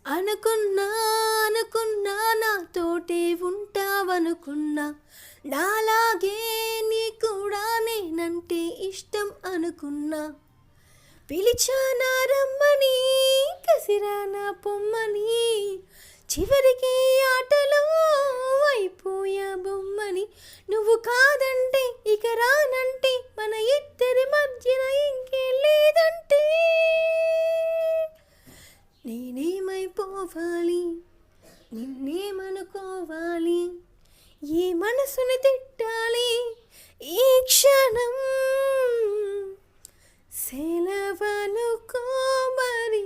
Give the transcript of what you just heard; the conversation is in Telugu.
అనుకున్నా అనుకున్నా నాతోటే ఉంటావనుకున్నా, నాలాగే నీ కూడా నేనంటే ఇష్టం అనుకున్నా. పిలిచానా రమ్మని, కసిరానా పొమ్మని, చివరికి ఆటలో అయిపోయా బొమ్మని. నువ్వు కాదంటే ఇక రానంటే, మన ఇద్దరి మధ్యన ఇంకేం లేదంటే, నేనేమైపోవాలి, నిన్నేమనుకోవాలి, ఈ మనసుని తిట్టాలి ఈ క్షణం. సెలవనుకో మరి